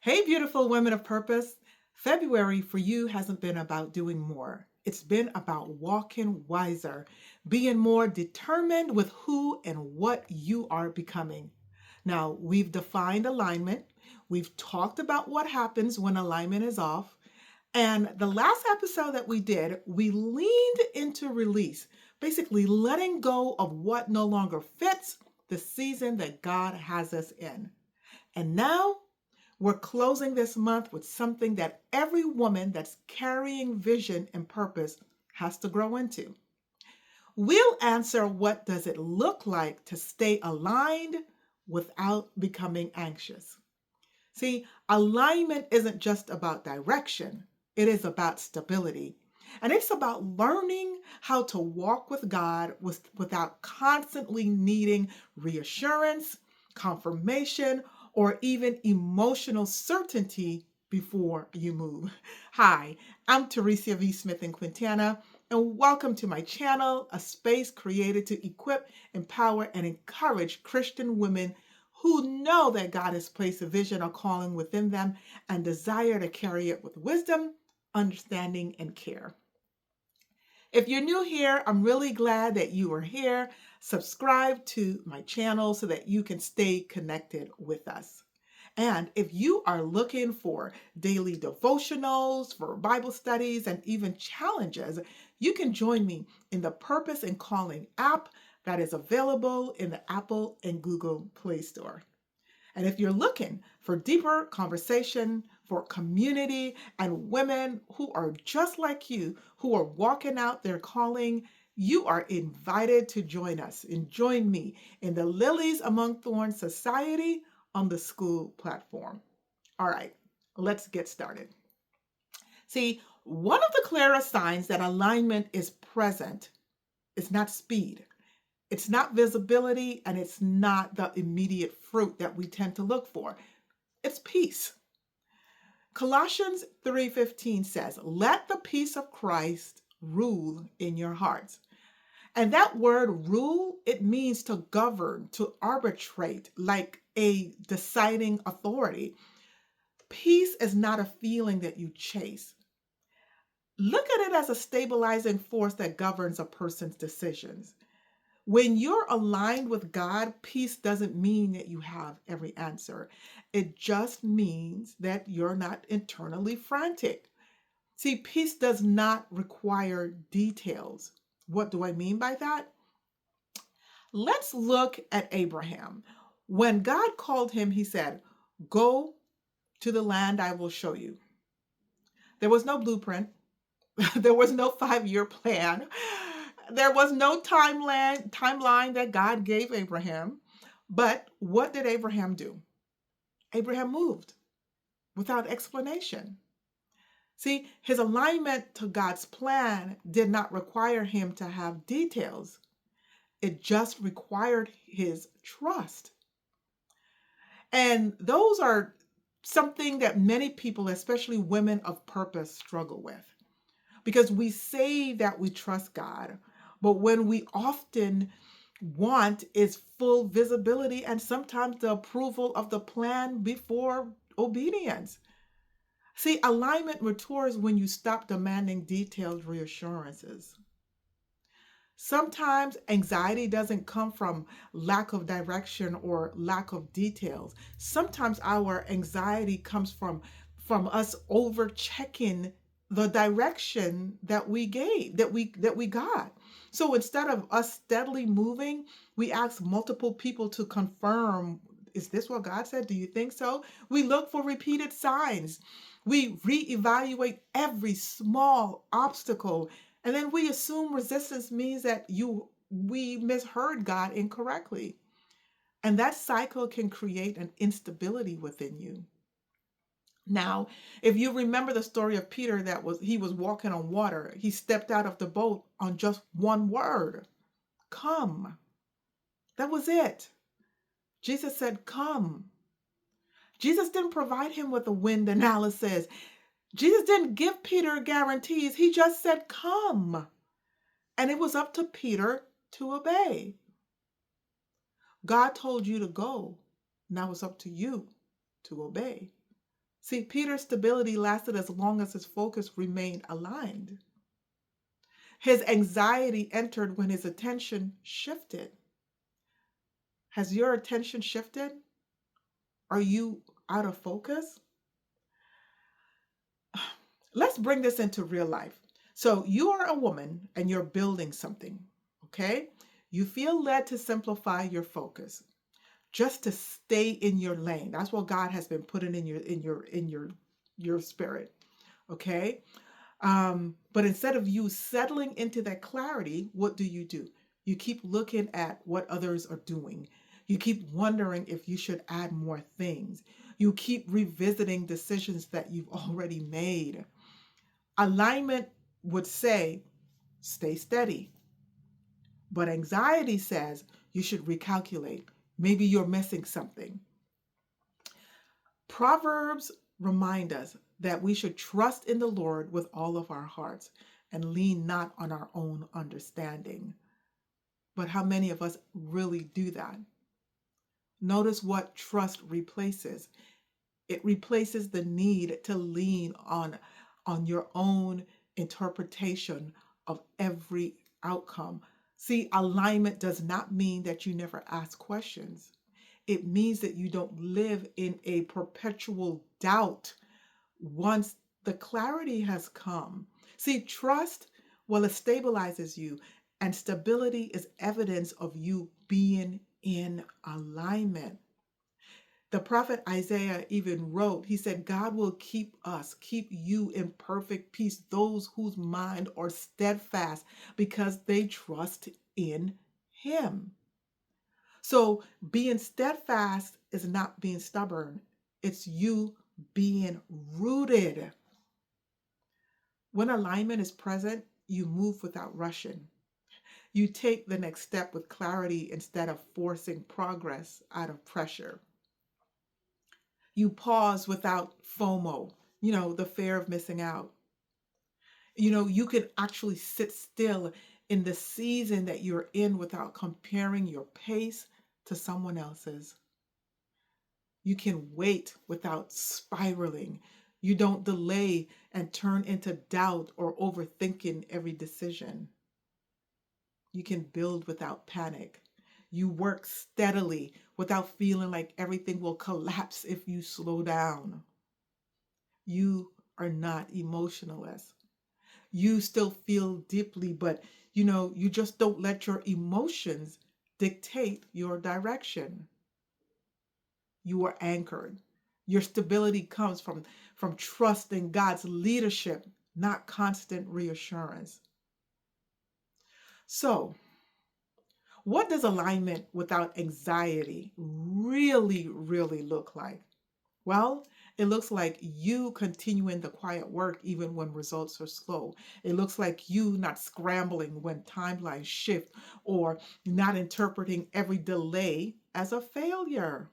Hey, beautiful women of purpose. February for you hasn't been about doing more. It's been about walking wiser, being more determined with who and what you are becoming. Now, we've defined alignment. We've talked about what happens when alignment is off. And the last episode that we did, we leaned into release, basically letting go of what no longer fits the season that God has us in. And now we're closing this month with something that every woman that's carrying vision and purpose has to grow into. We'll answer, what does it look like to stay aligned without becoming anxious? See, alignment isn't just about direction, it is about stability. And it's about learning how to walk with God without constantly needing reassurance, confirmation, or even emotional certainty before you move. Hi, I'm Teresa V. Smithen-Quintana, and welcome to my channel, a space created to equip, empower, and encourage Christian women who know that God has placed a vision or calling within them and desire to carry it with wisdom, understanding, and care. If you're new here, I'm really glad that you are here. Subscribe to my channel so that you can stay connected with us. And if you are looking for daily devotionals, for Bible studies, and even challenges, you can join me in the Purpose and Calling app that is available in the Apple and Google Play Store. And if you're looking for deeper conversation, for community, and women who are just like you, who are walking out their calling, you are invited to join us and join me in the Lilies Among Thorns Society on the school platform. All right, let's get started. See, one of the clearest signs that alignment is present is not speed. It's not visibility, and it's not the immediate fruit that we tend to look for. It's peace. Colossians 3:15 says, "Let the peace of Christ rule in your hearts." And that word rule, it means to govern, to arbitrate, like a deciding authority. Peace is not a feeling that you chase. Look at it as a stabilizing force that governs a person's decisions. When you're aligned with God, peace doesn't mean that you have every answer. It just means that you're not internally frantic. See, peace does not require details. What do I mean by that? Let's look at Abraham. When God called him, he said, "Go to the land I will show you." There was no blueprint. There was no 5-year plan. There was no timeline that God gave Abraham. But what did Abraham do? Abraham moved without explanation. See, his alignment to God's plan did not require him to have details. It just required his trust. And those are something that many people, especially women of purpose, struggle with. Because we say that we trust God, but when we often want is full visibility and sometimes the approval of the plan before obedience. See, alignment matures when you stop demanding detailed reassurances. Sometimes anxiety doesn't come from lack of direction or lack of details. Sometimes our anxiety comes from us over checking the direction that we gave, that we got. So instead of us steadily moving, we ask multiple people to confirm, is this what God said? Do you think so? We look for repeated signs. We reevaluate every small obstacle, and then we assume resistance means that we misheard God incorrectly. And that cycle can create an instability within you. Now, if you remember the story of Peter, he was walking on water. He stepped out of the boat on just one word, "Come." That was it. Jesus said, "Come." Jesus didn't provide him with a wind analysis. Jesus didn't give Peter guarantees. He just said, "Come." And it was up to Peter to obey. God told you to go. Now it's up to you to obey. See, Peter's stability lasted as long as his focus remained aligned. His anxiety entered when his attention shifted. Has your attention shifted? Are you out of focus? Let's bring this into real life. So, you are a woman and you're building something, okay? You feel led to simplify your focus just to stay in your lane. That's what God has been putting in your spirit, okay? But instead of you settling into that clarity, what do? You keep looking at what others are doing. You keep wondering if you should add more things. You keep revisiting decisions that you've already made. Alignment would say, stay steady. But anxiety says you should recalculate. Maybe you're missing something. Proverbs remind us that we should trust in the Lord with all of our hearts and lean not on our own understanding. But how many of us really do that? Notice what trust replaces. It replaces the need to lean on your own interpretation of every outcome. See, alignment does not mean that you never ask questions. It means that you don't live in a perpetual doubt once the clarity has come. See, trust, well, it stabilizes you, and stability is evidence of you being in alignment. The prophet Isaiah even wrote, he said, God will keep you in perfect peace, those whose mind are steadfast because they trust in him. So being steadfast is not being stubborn. It's you being rooted. When alignment is present, you move without rushing. You take the next step with clarity instead of forcing progress out of pressure. You pause without FOMO, the fear of missing out. You can actually sit still in the season that you're in without comparing your pace to someone else's. You can wait without spiraling. You don't delay and turn into doubt or overthinking every decision. You can build without panic. You work steadily without feeling like everything will collapse if you slow down. You are not emotionless. You still feel deeply, but you just don't let your emotions dictate your direction. You are anchored. Your stability comes from trusting God's leadership, not constant reassurance. So, what does alignment without anxiety really, really look like? Well, it looks like you continuing the quiet work even when results are slow. It looks like you not scrambling when timelines shift or not interpreting every delay as a failure.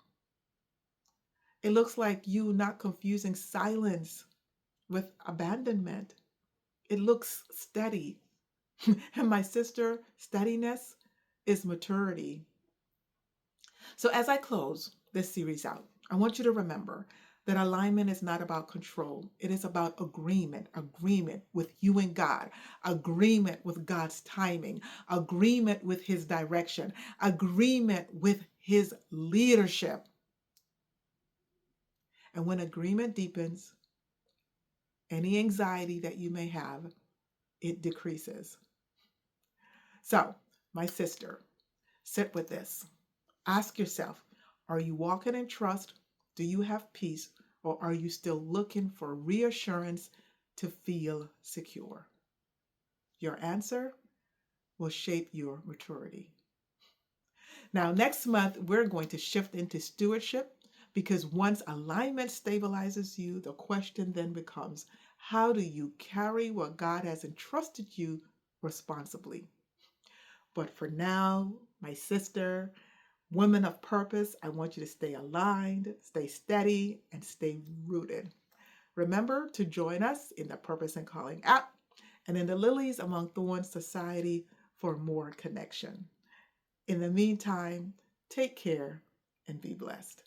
It looks like you not confusing silence with abandonment. It looks steady. And my sister, steadiness is maturity. So as I close this series out, I want you to remember that alignment is not about control. It is about agreement with you and God, agreement with God's timing, agreement with his direction, agreement with his leadership. And when agreement deepens, any anxiety that you may have, it decreases. So, my sister, sit with this. Ask yourself, are you walking in trust? Do you have peace? Or are you still looking for reassurance to feel secure? Your answer will shape your maturity. Now, next month, we're going to shift into stewardship because once alignment stabilizes you, the question then becomes, how do you carry what God has entrusted you responsibly? But for now, my sister, women of purpose, I want you to stay aligned, stay steady, and stay rooted. Remember to join us in the Purpose and Calling app and in the Lilies Among Thorns Society for more connection. In the meantime, take care and be blessed.